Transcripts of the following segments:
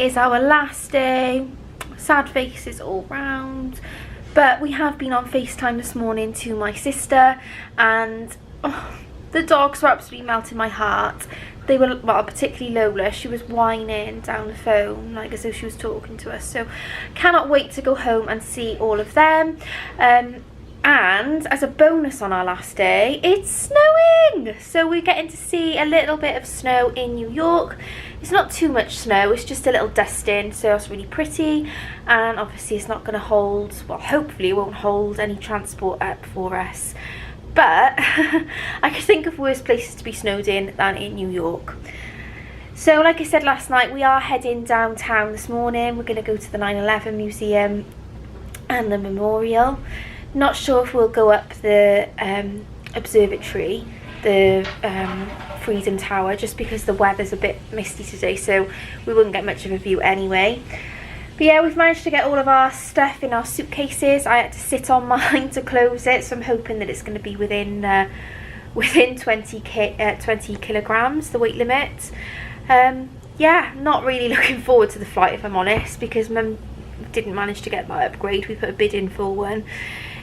is our last day. Sad faces all round. But we have been on FaceTime this morning to my sister, and the dogs were absolutely melting my heart. They were, well, particularly Lola, she was whining down the phone like as though she was talking to us. So cannot wait to go home and see all of them. And as a bonus on our last day, it's snowing! So we're getting to see a little bit of snow in New York. It's not too much snow, it's just a little dusting, so it's really pretty. And obviously it's not going to hold, well, hopefully it won't hold any transport up for us. But I could think of worse places to be snowed in than in New York. So like I said last night, we are heading downtown this morning. We're going to go to the 9/11 museum and the memorial. Not sure if we'll go up the observatory, the Freedom Tower, just because the weather's a bit misty today, so we wouldn't get much of a view anyway. But yeah, we've managed to get all of our stuff in our suitcases. I had to sit on mine to close it, so I'm hoping that it's going to be within 20 kilograms, the weight limit. Yeah, not really looking forward to the flight, if I'm honest, because Mum didn't manage to get that upgrade. We put a bid in for one.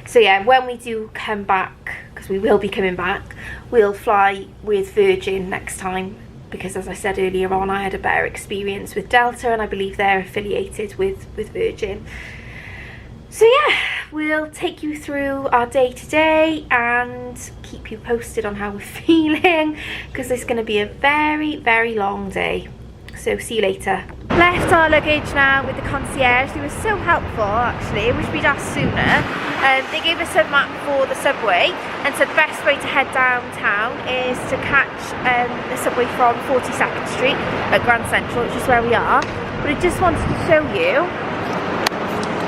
So yeah, when we do come back, because we will be coming back, we'll fly with Virgin next time, because as I said earlier on, I had a better experience with Delta, and I believe they're affiliated with Virgin. So yeah, we'll take you through our day today and keep you posted on how we're feeling, because it's going to be a very, very long day. So see you later. Left our luggage now with the concierge. They were so helpful, actually. I wish we'd asked sooner. They gave us a map for the subway and said the best way to head downtown is to catch the subway from 42nd Street at Grand Central, which is where we are. But I just wanted to show you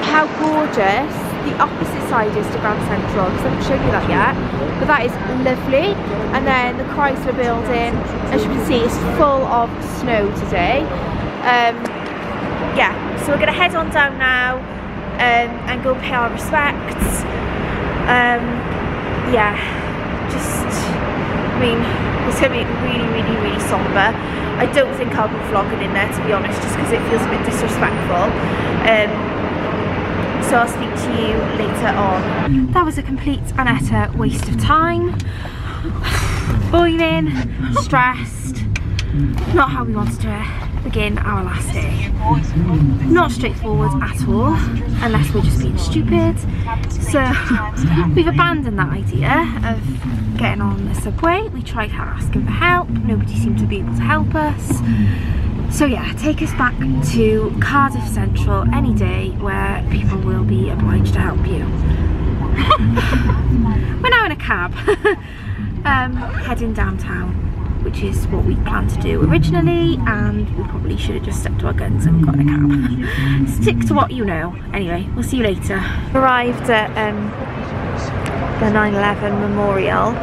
how gorgeous the opposite side is to Grand Central, because I haven't shown you that yet. But that is lovely. And then the Chrysler building, as you can see, is full of snow today. Yeah, so we're going to head on down now and go pay our respects. Yeah, just, I mean, it's going to be really, really, really somber. I don't think I'll be vlogging in there, to be honest, just because it feels a bit disrespectful. So I'll speak to you later on. That was a complete and utter waste of time. Boiling, stressed, not how we wanted to begin our last day. Not straightforward at all, unless we're just being stupid. So we've abandoned that idea of getting on the subway. We tried asking for help, nobody seemed to be able to help us. So yeah, take us back to Cardiff Central any day where people will be obliged to help you. We're now in a cab, heading downtown, which is what we planned to do originally, and we probably should have just stuck to our guns and got in a cab. Stick to what you know. Anyway, we'll see you later. Arrived at the 9/11 memorial.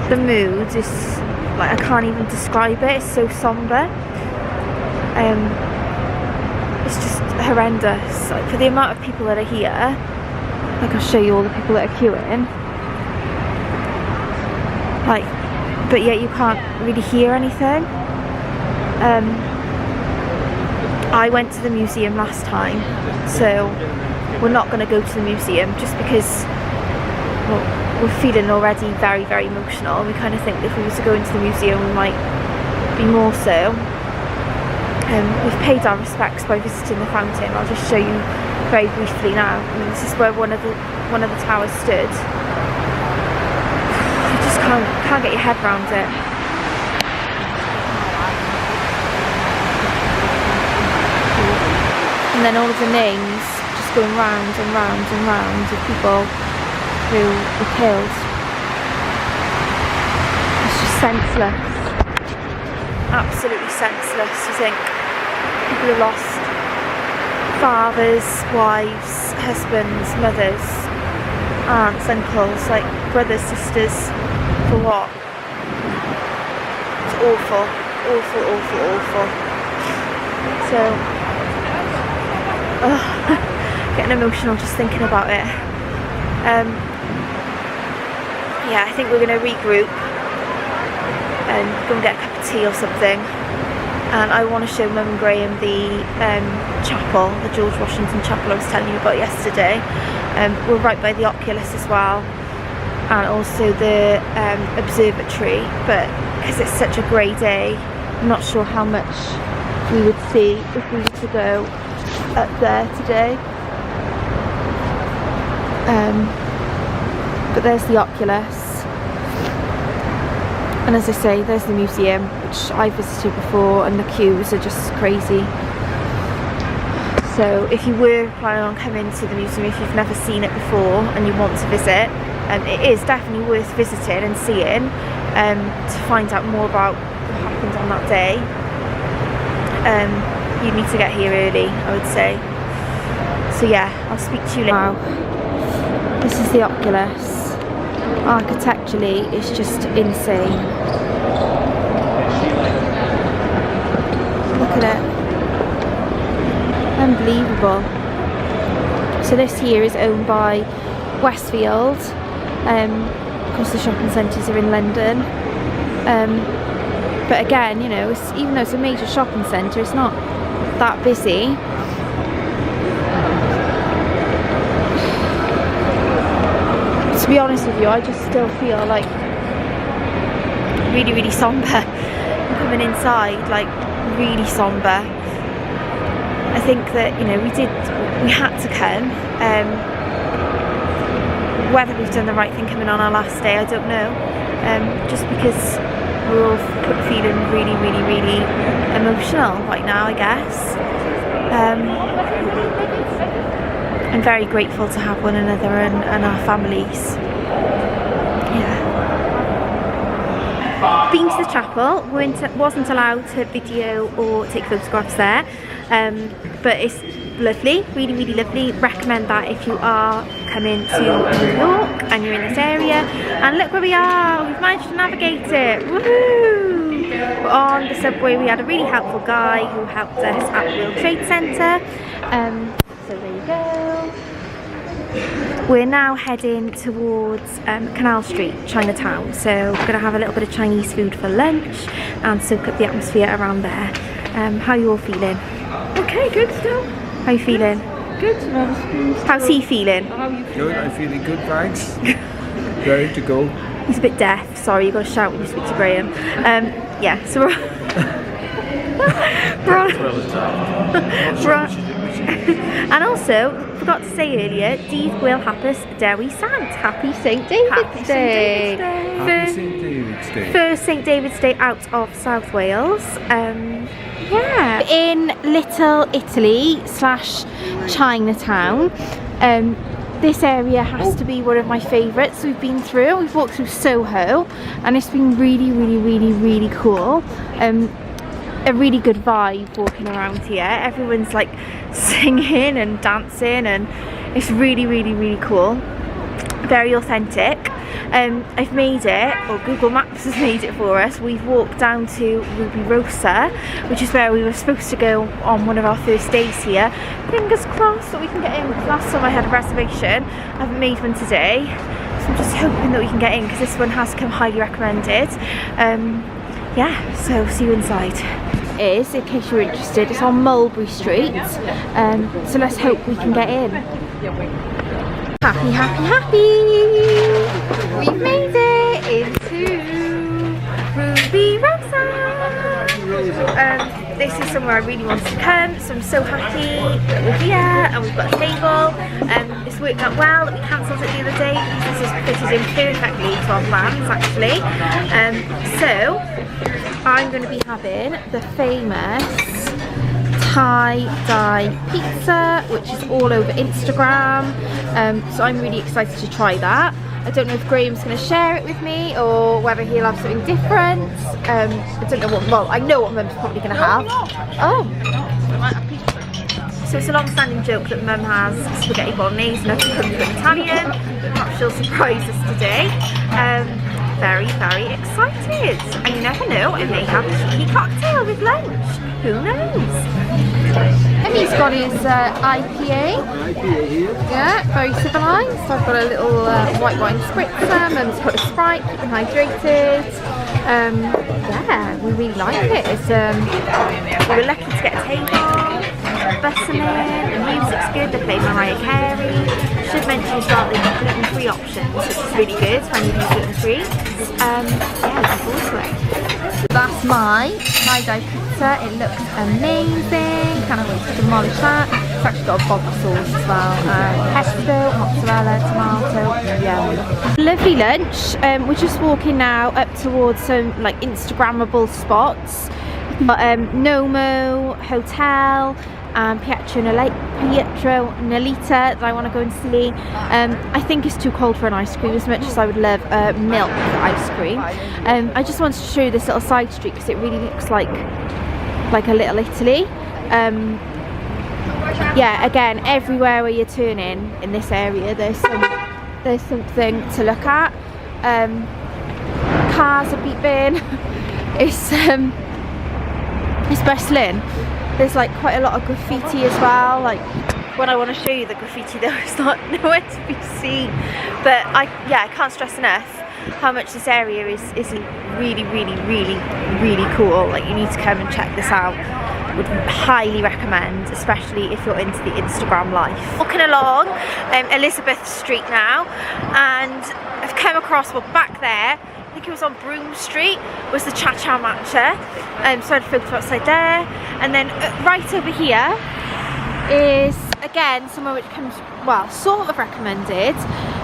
The mood is, like, I can't even describe it, it's so somber. It's just horrendous, like, for the amount of people that are here. Like, I'll show you all the people that are queuing, like, but yet you can't really hear anything. I went to the museum last time, so we're not going to go to the museum just because, well, we're feeling already very, very emotional. We kind of think if we were to go into the museum we might be more so. We've paid our respects by visiting the fountain. I'll just show you very briefly now. I mean, this is where one of the towers stood. You just can't get your head around it. And then all of the names just going round and round and round of people who were killed. It's just senseless. Absolutely senseless. You think people have lost fathers, wives, husbands, mothers, aunts, uncles, like brothers, sisters, for what? It's awful, awful, awful, awful. So, getting emotional just thinking about it. Yeah, I think we're going to regroup and go and get a cup of tea or something, and I want to show Mum and Graham the chapel, the George Washington Chapel I was telling you about yesterday. We're right by the Oculus as well, and also the observatory, but because it's such a grey day, I'm not sure how much we would see if we were to go up there today. But there's the Oculus, and as I say, there's the museum, which I visited before, and the queues are just crazy. So if you were planning on coming to the museum, if you've never seen it before and you want to visit, it is definitely worth visiting and seeing, to find out more about what happened on that day. You need to get here early, I would say. So yeah, I'll speak to you later. Wow, this is the Oculus. Architecturally, it's just insane. Look at it. Unbelievable. So this here is owned by Westfield. Of course the shopping centres are in London. But again, you know, even though it's a major shopping centre, it's not that busy. To be honest with you, I just still feel like really, really somber. Coming inside, like really somber. I think that, you know, we had to come. Whether we've done the right thing coming on our last day, I don't know. Just because we're all feeling really, really, really emotional right now, I guess. I'm very grateful to have one another and our families. Yeah. Been to the chapel, wasn't allowed to video or take photographs there, but it's lovely, really, really lovely. Recommend that if you are coming to New York and you're in this area. And look where we are, we've managed to navigate it, woohoo! We're on the subway. We had a really helpful guy who helped us at the World Trade Center. So there you go. We're now heading towards Canal Street, Chinatown. So we're going to have a little bit of Chinese food for lunch and soak up the atmosphere around there. How are you all feeling? Okay, good still. How are you feeling? Good. How's he feeling? How are you feeling? Good, I'm feeling good, thanks. Ready to go. He's a bit deaf, sorry, you've got to shout when you speak to Graham. Yeah, so we're on. And also, forgot to say earlier, Dydd Gwyl Hapus Dewi Sant. Happy St. David's Day. Happy St. David's Day. First St. David's Day out of South Wales. Yeah, in Little Italy / Chinatown. This area has to be one of my favourites we've been through. We've walked through SoHo and it's been really, really, really, really cool. A really good vibe walking around here. Everyone's like singing and dancing and it's really, really, really cool. Very authentic. I've made it, or Google Maps has made it for us. We've walked down to Ruby Rosa, which is where we were supposed to go on one of our first days here. Fingers crossed that we can get in, because last time I had a reservation. I haven't made one today, so I'm just hoping that we can get in, because this one has come highly recommended. Yeah, so see you inside. Is, in case you're interested, it's on Mulberry Street, so let's hope we can get in. Happy, happy, happy! We've made it into Ruby Rosa! This is somewhere I really wanted to come, so I'm so happy that we're here and we've got a table. It's worked out well that we cancelled it the other day because this is fitted in perfectly to our plans, actually. So I'm going to be having the famous tie-dye pizza, which is all over Instagram, so I'm really excited to try that. I don't know if Graham's going to share it with me or whether he'll have something different. I don't know what, well, I know what Mum's probably going to have. Oh! So it's a long-standing joke that Mum has spaghetti bolognese and I can cook to Italian, but perhaps she'll surprise us today. Very, very excited. And you never know, I may have a cheeky cocktail with lunch. Who knows? And he's got his IPA. Yeah, very civilised. So I've got a little white wine spritzer. Mum's put a Sprite, keep him hydrated. Yeah, we really like it. It's We were lucky to get a table, bussing in, the music's good, they play Mariah Carey. Should mention as well they've got gluten-free options, which is really good when you do gluten-free. Yeah, looking forward to it. That's my tie-dye pizza. It looks amazing. Can't wait to demolish that. It's actually got a vodka sauce as well. Pesto, mozzarella, tomato, yum. Lovely lunch. We're just walking now up towards some like Instagrammable spots. We've got Nomo Hotel and Pietro Nolita that I want to go and see. I think it's too cold for an ice cream as much as I would love milk ice cream. I just wanted to show you this little side street because it really looks like a little Italy. Yeah, again, everywhere where you're turning in this area there's something to look at. Cars are beeping. It's bustling. There's like quite a lot of graffiti as well. Like When I want to show you the graffiti though, it's not nowhere to be seen. But I can't stress enough how much this area is really cool. Like, you need to come and check this out. Would highly recommend, especially if you're into the Instagram life. Walking along Elizabeth Street now, and I've come across, well, back there, I think it was on Broome Street, was the Cha-Cha Matcha. So I had a photo outside there, and then right over here is again somewhere which comes, well, sort of recommended.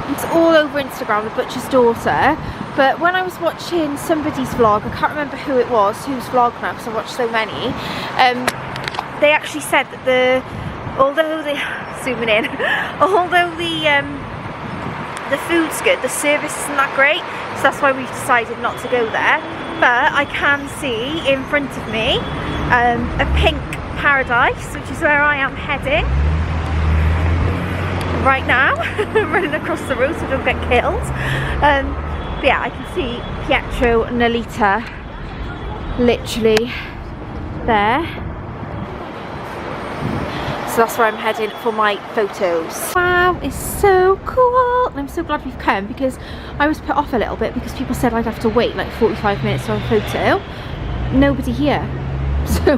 It's all over Instagram, The Butcher's Daughter. But when I was watching somebody's vlog, I can't remember who it was, whose vlog now, because I watched so many, they actually said that although zooming in, although the food's good, the service isn't that great, so that's why we've decided not to go there. But I can see in front of me a pink paradise, which is where I am heading right now. Running across the road so I don't get killed. But yeah, I can see Pietro Nolita literally there. So that's where I'm heading for my photos. Wow, it's so cool. And I'm so glad we've come, because I was put off a little bit because people said I'd have to wait like 45 minutes for a photo. Nobody here. So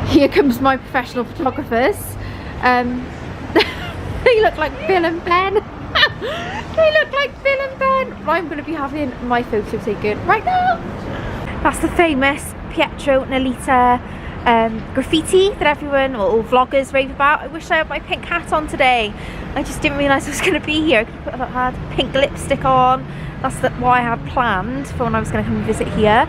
here comes my professional photographers. They look like Bill and Ben. They look like Bill and Ben. I'm going to be having my photo taken right now. That's the famous Pietro Nolita graffiti that everyone, or all vloggers, rave about. I wish I had my pink hat on today. I just didn't realise I was going to be here. I could have had pink lipstick on. That's what I had planned for when I was going to come and visit here.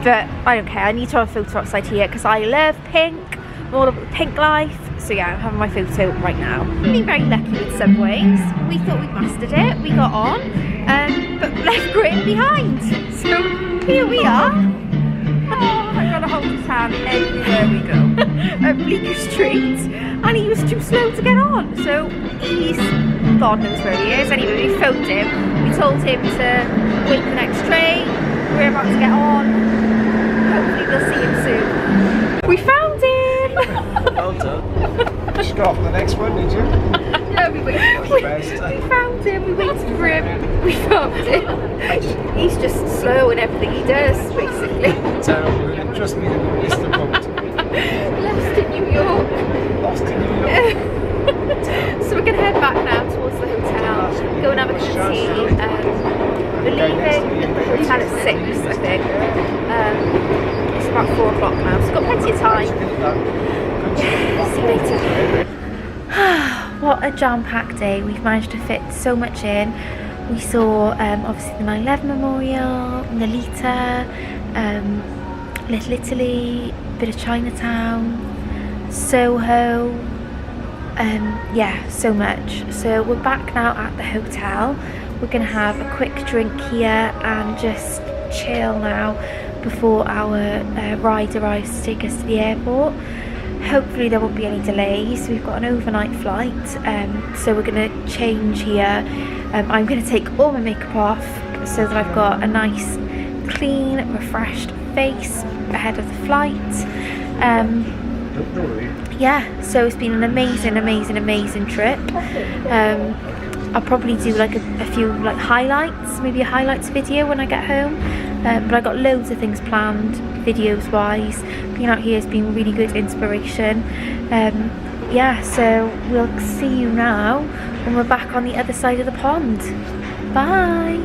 But I don't care. I need to have a photo outside here because I love pink. I'm all about the pink life. So yeah, I'm having my photo right now. Feeling very lucky with Subways. We thought we'd mastered it. We got on, but left Graham behind. So here we are. Oh, I've got to hold his hand everywhere we go. At Bleecker Street, and he was too slow to get on. So he's, God knows where he is. Anyway, we phoned him. We told him to wait for the next train. We're about to get on. Hopefully we'll see him soon. We found him! Well done. Just got off the next one, did you? No, we found him, we waited for him, we found him. He's just slow in everything he does, basically. Terrible, trust me, I missed the boat. Lost in New York. Lost in New York. So we're going to head back now towards the hotel, go and have a cup of tea. We're leaving at the hotel at 6, I think. It's about 4 o'clock now, so we've got plenty of time. See you later. What a jam-packed day. We've managed to fit so much in. We saw obviously the 9/11 Memorial, Nolita, Little Italy, a bit of Chinatown, SoHo, yeah, so much. So we're back now at the hotel. We're going to have a quick drink here and just chill now before our ride arrives to take us to the airport. Hopefully there won't be any delays. We've got an overnight flight, so we're going to change here. I'm going to take all my makeup off so that I've got a nice, clean, refreshed face ahead of the flight. Yeah, so it's been an amazing trip. I'll probably do like a few like highlights, maybe a highlights video when I get home. But I got loads of things planned, videos wise. Being out here has been really good inspiration. Yeah, so we'll see you now when we're back on the other side of the pond. Bye.